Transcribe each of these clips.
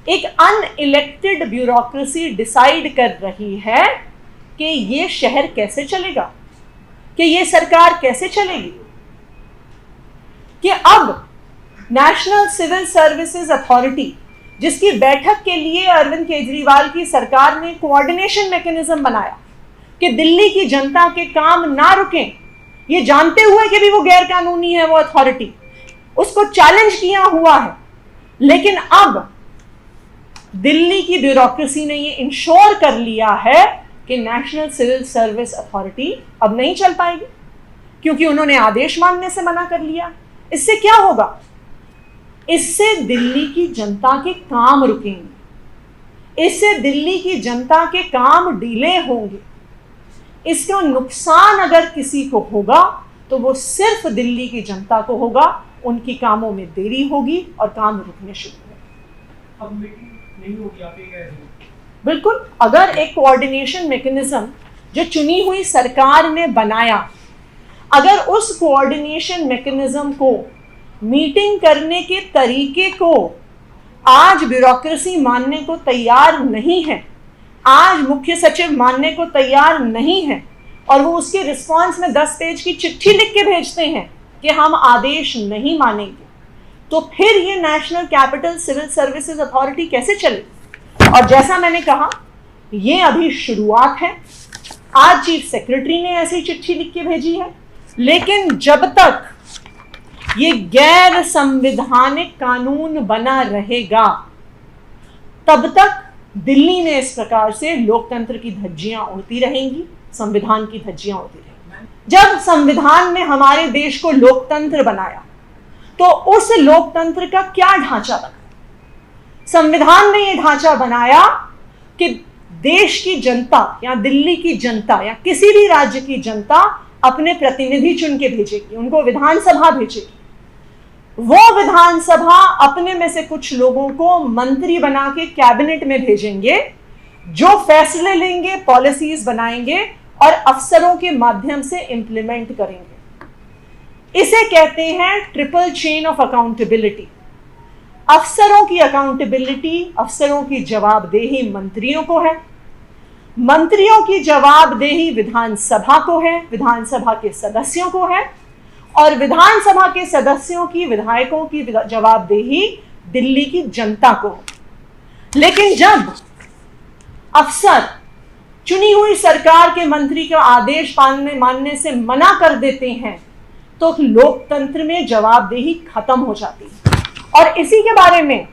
एक unelected bureaucracy decide कर रही है कि ये शहर कैसे चलेगा, कि ये सरकार कैसे चलेगी, कि अब नेशनल सिविल सर्विसेज अथॉरिटी, जिसकी बैठक के लिए अरविंद केजरीवाल की सरकार ने कोऑर्डिनेशन मैकेनिज्म बनाया कि दिल्ली की जनता के काम ना रुकें, ये जानते हुए कि भी वो गैर कानूनी है वो अथॉरिटी, उसको चैलेंज किया हुआ है। लेकिन अब दिल्ली की ब्यूरोक्रेसी ने ये इंश्योर कर लिया है कि नेशनल सिविल सर्विस अथॉरिटी अब नहीं चल पाएगी, क्योंकि उन्होंने आदेश मानने से मना कर लिया। इससे क्या होगा? इससे दिल्ली की जनता के काम रुकेंगे, इससे दिल्ली की जनता के काम डिले होंगे। इसका नुकसान अगर किसी को होगा तो वो सिर्फ दिल्ली की जनता को होगा, उनकी कामों में देरी होगी और काम रुकने शुरू होंगे। अब मीटिंग नहीं होगी, आप ये कह रहे हैं? बिल्कुल। अगर एक कोऑर्डिनेशन मैकेनिज्म जो चुनी हुई सरकार ने बनाया, अगर उस कोऑर्डिनेशन मैकेनिज्म को, मीटिंग करने के तरीके को आज ब्यूरोक्रेसी मानने को तैयार नहीं है, आज मुख्य सचिव मानने को तैयार नहीं है, और वो उसके रिस्पांस में 10 पेज की चिट्ठी लिख के भेजते हैं कि हम आदेश नहीं मानेंगे, तो फिर ये national capital civil services authority कैसे चले? और जैसा मैंने कहा, ये अभी शुरुआत है। आज चीफ सेक्रेटरी ने ऐसी चिट्ठी लिख के भेजी है, लेकिन जब तक ये गैर संवैधानिक कानून बना रहेगा, तब तक दिल्ली में इस प्रकार से लोकतंत्र की धज्जियां उड़ती रहेंगी, संविधान की धज्जियां उड़ती रहेंगी। जब संविधान ने हमारे देश को लोकतंत्र बनाया, तो उस लोकतंत्र का क्या ढांचा बना? संविधान ने यह ढांचा बनाया कि देश की जनता या दिल्ली की जनता या किसी भी राज्य की जनता अपने प्रतिनिधि चुन के भेजेगी, उनको विधानसभा भेजेगी। वो विधानसभा अपने में से कुछ लोगों को मंत्री बना के कैबिनेट में भेजेंगे, जो फैसले लेंगे, पॉलिसीज बनाएंगे और अफसरों के माध्यम से इंप्लीमेंट करेंगे। इसे कहते हैं ट्रिपल चेन ऑफ अकाउंटेबिलिटी। अफसरों की अकाउंटेबिलिटी, अफसरों की जवाबदेही मंत्रियों को है, मंत्रियों की जवाबदेही विधानसभा को है, विधानसभा के सदस्यों को है, और विधानसभा के सदस्यों की, विधायकों की जवाबदेही दिल्ली की जनता को। लेकिन जब अफसर चुनी हुई सरकार के मंत्री का आदेश मानने से मना कर देते हैं, तो लोकतंत्र में जवाबदेही खत्म हो जाती है। और इसी के बारे में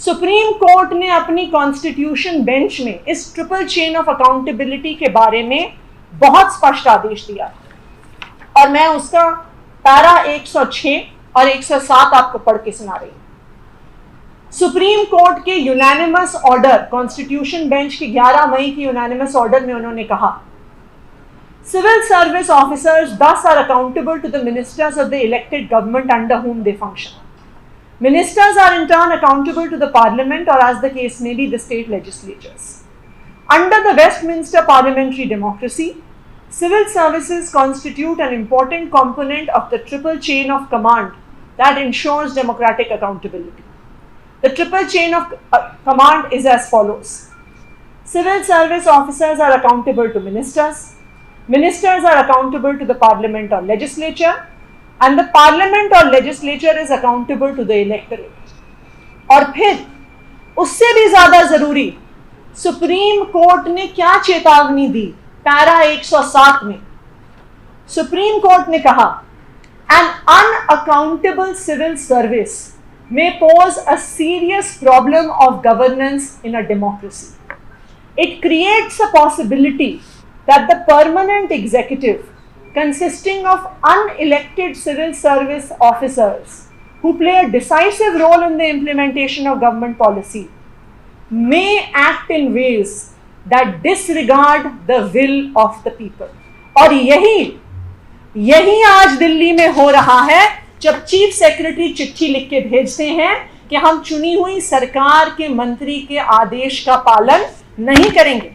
सुप्रीम कोर्ट ने अपनी कॉन्स्टिट्यूशन बेंच में इस ट्रिपल चेन ऑफ अकाउंटेबिलिटी के बारे में बहुत स्पष्ट आदेश दिया, और मैं उसका पैरा 106 और 107 आपको पढ़ के सुना रही हूं। सुप्रीम कोर्ट के यूनानिमस ऑर्डर, कॉन्स्टिट्यूशन बेंच के 11 मई की यूनानिमस ऑर्डर में उन्होंने कहा, civil service officers thus are accountable to the ministers of the elected government under whom they function. Ministers are in turn accountable to the parliament, or as the case may be, the state legislatures. Under the Westminster parliamentary democracy, civil services constitute an important component of the triple chain of command that ensures democratic accountability. The triple chain of command is as follows. Civil service officers are accountable to ministers. Ministers are accountable to the parliament or legislature, and the parliament or legislature is accountable to the electorate. और फिर उससे भी ज्यादा जरूरी, supreme court ने क्या चेतावनी दी? Para 107 में सुप्रीम कोर्ट ने कहा, an unaccountable civil service may pose a serious problem of governance in a democracy. It creates a possibility that the permanent executive, consisting of unelected civil service officers who play a decisive role in the implementation of government policy, may act in ways that disregard the will of the people. और यही आज दिल्ली में हो रहा है, जब chief secretary चिट्ठी लिख के भेजते हैं कि हम चुनी हुई सरकार के मंत्री के आदेश का पालन नहीं करेंगे।